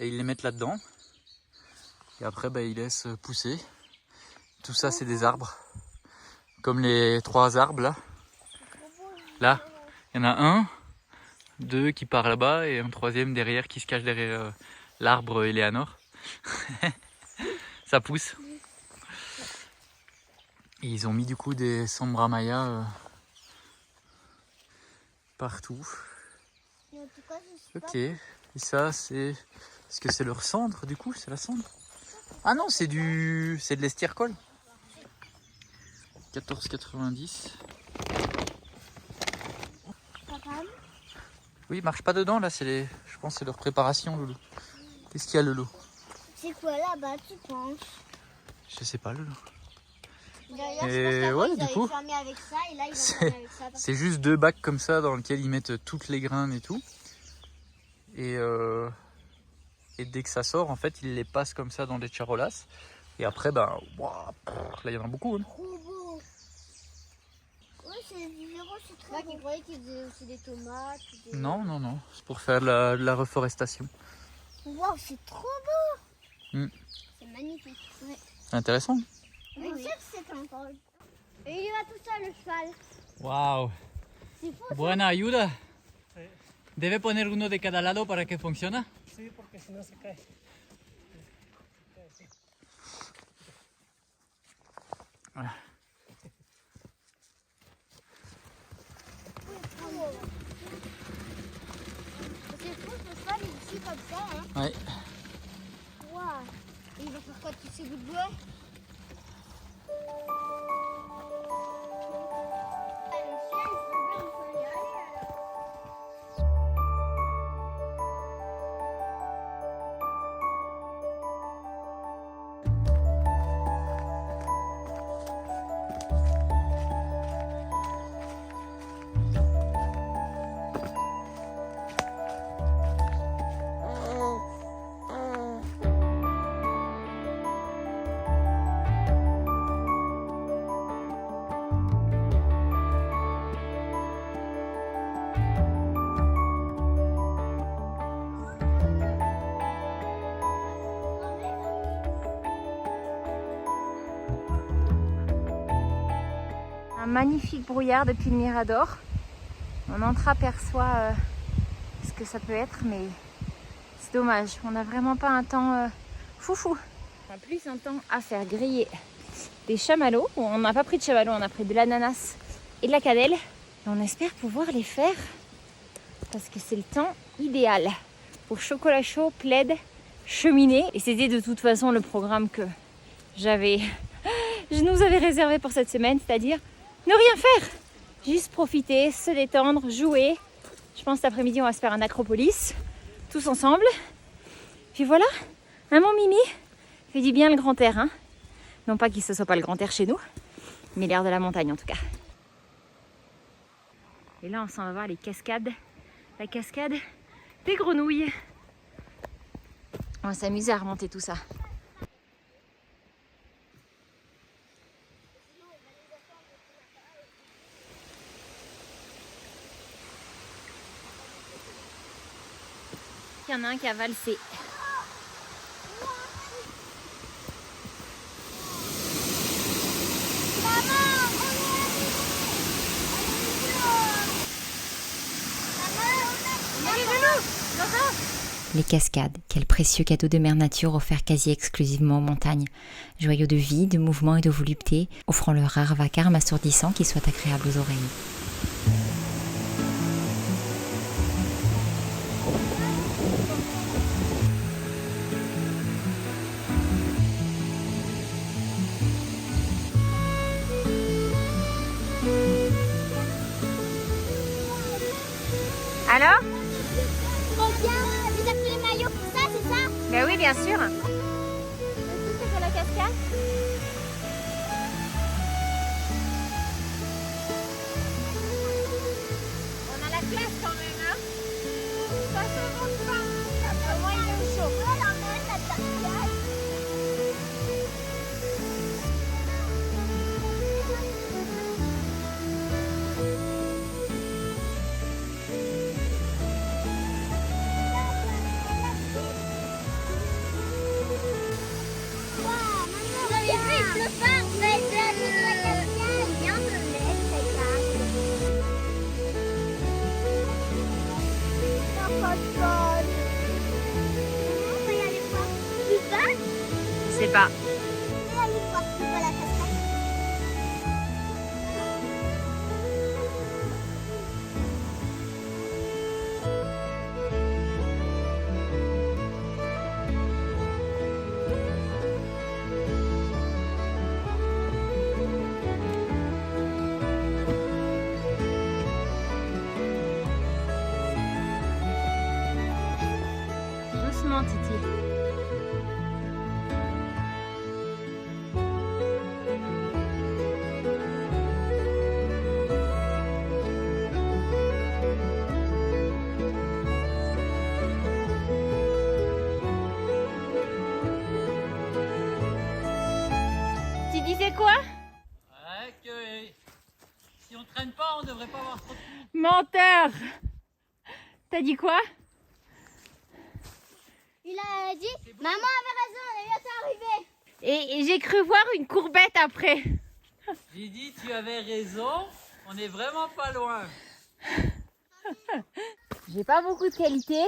Et ils les mettent là-dedans. Et après, bah, ils laissent pousser. Tout ça, c'est des arbres. Comme les 3 arbres là. Là, il y en a un, 2 qui part là-bas et un 3e derrière qui se cache derrière l'arbre Eleanor. Ça pousse. Et ils ont mis du coup des Sombramaya partout. Mais en tout cas, je suis pas... Ok. Et ça, c'est... Est-ce que c'est leur cendre du coup? C'est la cendre? Ah non, c'est de l'estiércol. 14,90. Papa, Oui, marche pas dedans là, je pense que c'est leur préparation, Loulou. Qu'est-ce qu'il y a, Loulou? c'est quoi là-bas, tu penses? Je sais pas, Loulou. Derrière, Et je pense qu'avant, ouais, ils du avaient coup, fermé avec ça et là, ils ont c'est- fermé avec ça. C'est juste 2 bacs comme ça dans lesquels ils mettent toutes les graines et tout. Et dès que ça sort, en fait, ils les passent comme ça dans des charolas. Et après, ben, ouah, là, il y en a beaucoup. Hein. Trop beau. Ouais, c'est le vivero, c'est très beau. Moi qui croyais qu'ils faisaient aussi des tomates. Des... Non, non, non. C'est pour faire de la reforestation. Waouh, c'est trop beau. Mm. C'est magnifique. Ouais. C'est intéressant. Mais sûr que c'est un drôle. Et il va tout seul, le cheval. Wow. C'est fou. Buena ayuda. ¿Debe poner uno de cada lado para que funcione? Sí, porque si no se cae. C'est fou, ce cheval, il est ici comme ça. Hein. Ouais. Waouh. Et il va faire quoi, tous ces bouts de bois? Un magnifique brouillard depuis le Mirador. On entreaperçoit ce que ça peut être, mais c'est dommage. On n'a vraiment pas un temps foufou. On a plus un temps à faire griller des chamallows. Bon, on n'a pas pris de chamallows, on a pris de l'ananas et de la cannelle. Et on espère pouvoir les faire parce que c'est le temps idéal pour chocolat chaud, plaid, cheminée. Et c'était de toute façon le programme que je nous avais réservé pour cette semaine, c'est-à-dire ne rien faire, juste profiter, se détendre, jouer. Je pense cet après-midi on va se faire un Acropolis, tous ensemble. Puis voilà, mon Mimi fait du bien le grand air. Hein. Non pas qu'il ne soit pas le grand air chez nous, mais l'air de la montagne en tout cas. Et là on s'en va voir les cascades la cascade des grenouilles. On va s'amuser à remonter tout ça. Il y en a un qui a valsé. Les cascades, quel précieux cadeau de mère nature offert quasi exclusivement aux montagnes. Joyau de vie, de mouvement et de volupté, offrant le rare vacarme assourdissant qui soit agréable aux oreilles. Alors? Trop bien. Tu as pris les maillots pour ça, c'est ça? Ben oui, bien sûr. C'est pour la cascade? On a la classe quand même, hein? Ça se monte pas. Moi, il est chaud. On emmène la cascade. Vous avez vu, il pleut pas. Vous avez vu la vue de la cascade. Viens me mettre, regarde. On va y aller voir. Tu vas? Je sais pas. On va aller voir plus bas la cascade. Doucement, Titi. Tu disais quoi? Ouais, que si on traîne pas, on devrait pas avoir trop de... Menteur! T'as dit quoi? Il a dit, maman avait raison, on est bientôt arrivé. Et j'ai cru voir une courbette après. J'ai dit, tu avais raison, on est vraiment pas loin. J'ai pas beaucoup de qualités,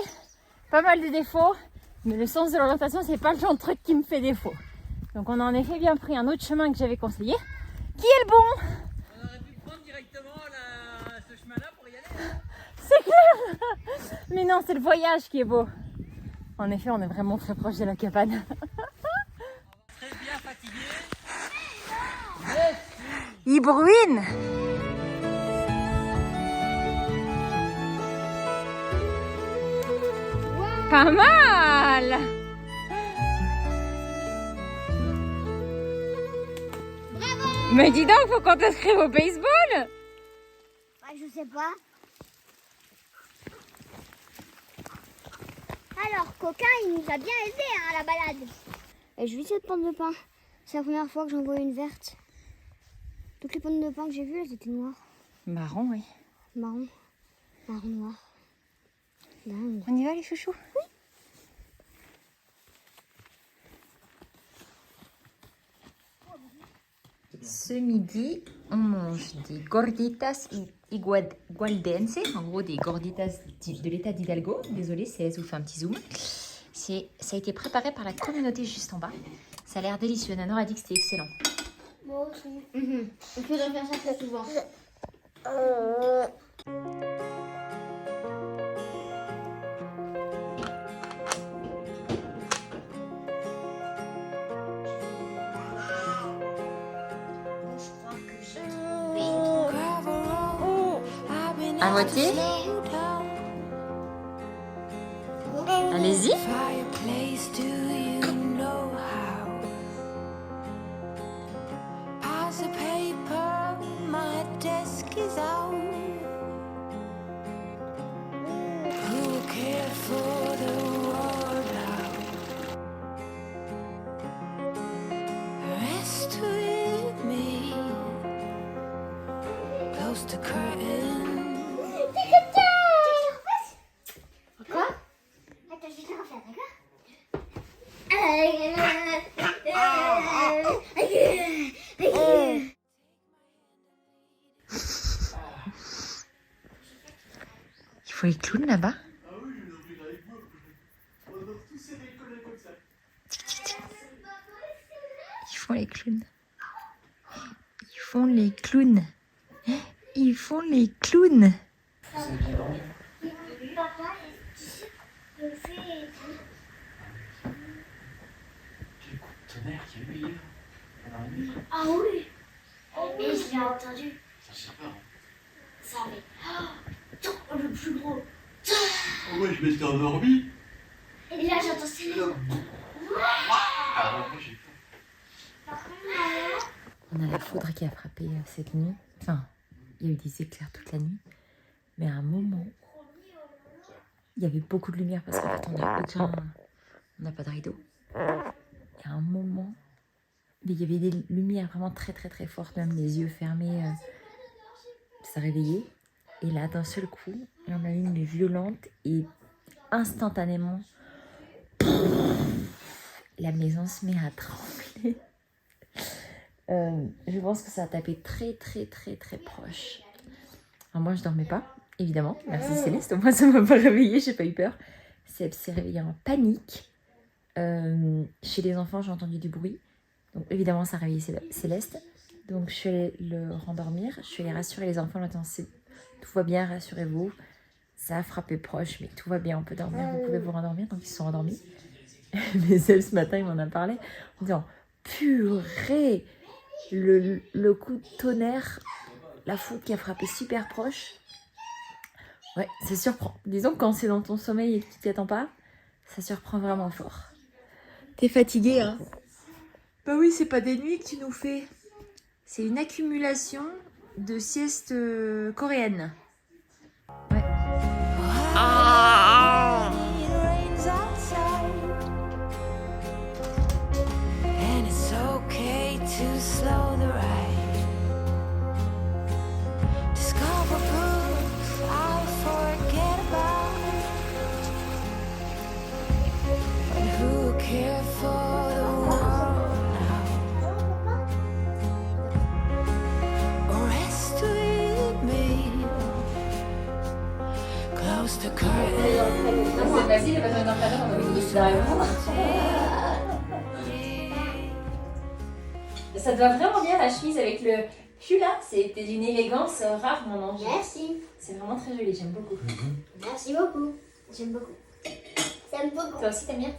pas mal de défauts, mais le sens de l'orientation, c'est pas le genre de truc qui me fait défaut. Donc on a en effet bien pris un autre chemin que j'avais conseillé, qui est le bon. On aurait pu prendre directement ce chemin-là pour y aller. C'est clair. Mais non, c'est le voyage qui est beau. En effet, on est vraiment très proche de la cabane. Très bien fatigué. Il bruine. Pas mal. Bravo. Mais dis donc, faut qu'on t'inscrive au baseball. Bah, je sais pas. Alors, Coquin, il nous a bien aidé à la balade. Et je vis cette pomme de pin. C'est la première fois que j'en vois une verte. Toutes les pommes de pin que j'ai vues, elles étaient noires. Marron, oui. Marron. Marron noir. Dingue. On y va les chouchous? Oui. Ce midi, on mange des gorditas igualdense, en gros des gorditas de l'état d'Hidalgo. Désolée, c'est elle vous fait un petit zoom. Ça a été préparé par la communauté juste en bas. Ça a l'air délicieux. Nanor a dit que c'était excellent. Moi aussi. Il faudrait faire ça très souvent. À voter? Allez-y. Fireplace, do you know how? Pass the paper, my desk is out. Il faut les clowns là-bas. Ils font les clowns. Ils font les clowns. Ils font les clowns. Ah oui. Et je l'ai entendu. Ça avait... Oh, le plus gros. Moi je m'étais endormi. Et là j'entends Céline. On a la foudre qui a frappé cette nuit. Enfin, il y a eu des éclairs toute la nuit. Mais à un moment, il y avait beaucoup de lumière parce qu'en fait, on n'a pas de rideau. Et à un moment, il y avait des lumières vraiment très très très fortes, même les yeux fermés, ça réveillait. Et là, d'un seul coup, il y en a une violente et instantanément, la maison se met à trembler. Je pense que ça a tapé très très très très proche. Alors moi, je dormais pas, évidemment. Merci Céleste, au moins ça m'a pas réveillée, j'ai pas eu peur. Seb s'est réveillée en panique. Chez les enfants, j'ai entendu du bruit. Donc évidemment, ça a réveillé Céleste. Donc je suis allée le rendormir. Je suis allée rassurer les enfants. Maintenant, tout va bien, rassurez-vous. Ça a frappé proche, mais tout va bien, on peut dormir. Vous pouvez vous rendormir. Donc ils se sont endormis. Mais Seb, ce matin, il m'en a parlé en disant purée, le coup de tonnerre, la foudre qui a frappé super proche. Ouais, ça surprend. Disons que quand c'est dans ton sommeil et que tu t'y attends pas, ça surprend vraiment fort. T'es fatiguée, hein? Bah oui, c'est pas des nuits que tu nous fais. C'est une accumulation de siestes coréennes. Ouais. It rains outside, and it's okay to slow the ride. Discover books I forget about, but who care for the world now? Rest with me, close the curtain. C'est facile, parce que ça te va vraiment bien la chemise avec le pull là, c'était d'une élégance rare mon ange. Merci. C'est vraiment très joli, j'aime beaucoup. Merci beaucoup. J'aime beaucoup. J'aime beaucoup. Toi aussi t'aimes bien?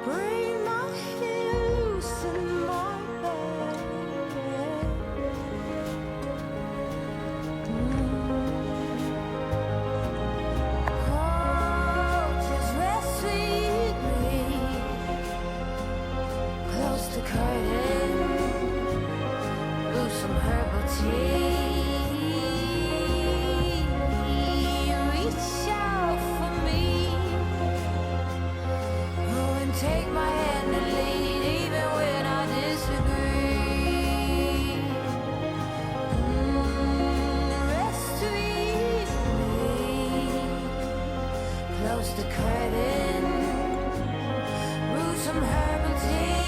Bring my hills in my bed. Oh, just rest with me. Close the curtain. Brew some herbal tea. Reach out for me. Oh, and take my hand and lead even when I disagree. Rest with me. Close the curtain. Brew some herbal tea.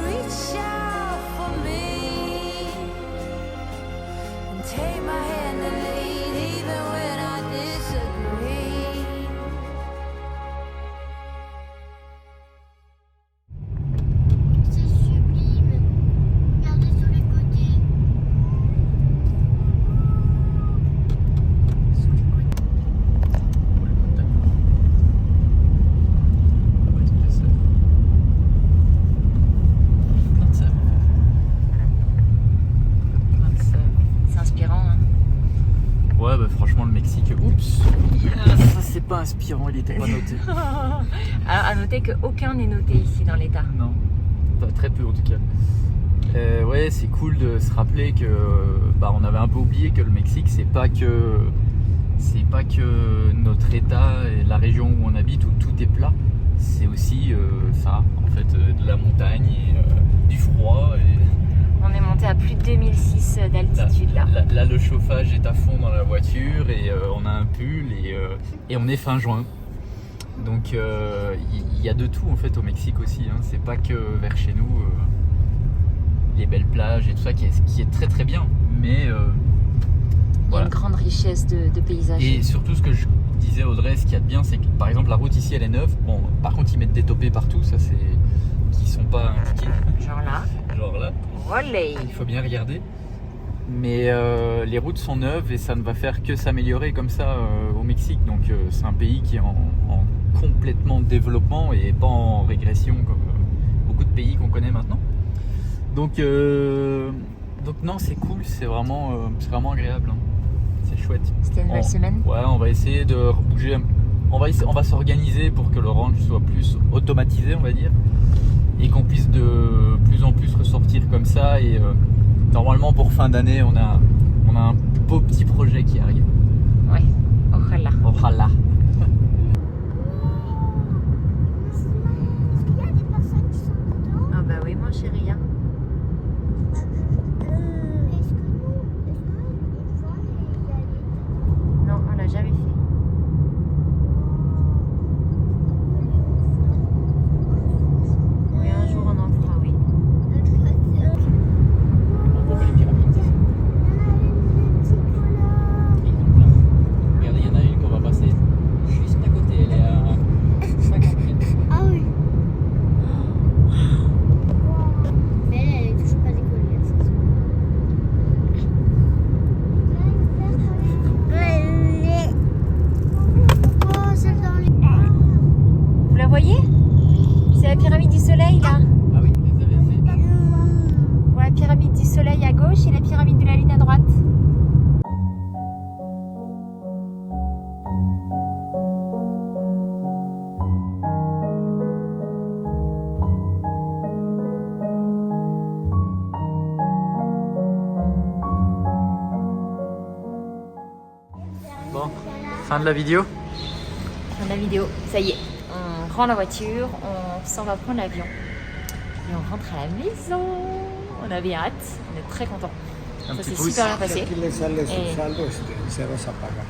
Reach out for me. And take my hand and lead even when I disagree. C'est sublime. Regardez sur les côtés. Plein de sable. Plein de sable. C'est inspirant, hein? Ouais, bah franchement, le Mexique, oups, ça c'est pas inspirant, il était pas noté. Alors, à noter qu'aucun n'est noté ici dans l'état. Non, pas très peu en tout cas. Ouais, c'est cool de se rappeler que bah, on avait un peu oublié que le Mexique, c'est pas que notre état et la région où on habite où tout est plat. c'est aussi ça, en fait, de la montagne et du froid. Et On est monté à plus de 2006 d'altitude là. Là, le chauffage est à fond dans la voiture et on a un pull et on est fin juin. Donc il y a de tout en fait au Mexique aussi, hein. C'est pas que vers chez nous, les belles plages et tout ça qui est très très bien. Mais Il y a voilà. une grande richesse de paysages. Et surtout ce que je disais Audrey, ce qu'il y a de bien, c'est que par exemple la route ici elle est neuve. Bon, par contre ils mettent des topés partout, ça c'est qui sont pas indiqués. Genre là. Genre là. Olé. Il faut bien regarder. Mais les routes sont neuves et ça ne va faire que s'améliorer comme ça au Mexique. Donc c'est un pays qui est en complètement développement et pas en régression comme beaucoup de pays qu'on connaît maintenant. Donc non, c'est cool, c'est vraiment agréable, hein. C'est chouette. C'était une belle semaine. Ouais, on va essayer de bouger. On va s'organiser pour que le ranch soit plus automatisé, on va dire, et qu'on puisse de plus en plus ressortir comme ça. Et normalement pour fin d'année, on a un beau petit projet qui arrive. Ouais, ojalá. Ojalá. Ah bah oui, mon chéri. Hein. Non, on l'a jamais fait. Oui, un jour on en fera, oui. On voit les pyramides. Regardez, il y en a une qu'on va passer juste à côté, elle est à 50 mètres. Ah oui. Mais elle est toujours pas décollée. Oh, celle dans les... Vous la voyez? C'est la pyramide du soleil là. Ah oui, vous les avez fait. Voilà, la pyramide du soleil à gauche et la pyramide de la lune à droite. Bon, fin de la vidéo. Fin de la vidéo, ça y est, on rend la voiture, on s'en va prendre l'avion et on rentre à la maison. On avait hâte, on est très contents. Ça s'est super bien passé. Aquí le sale su Eh. saldo, cero se apaga.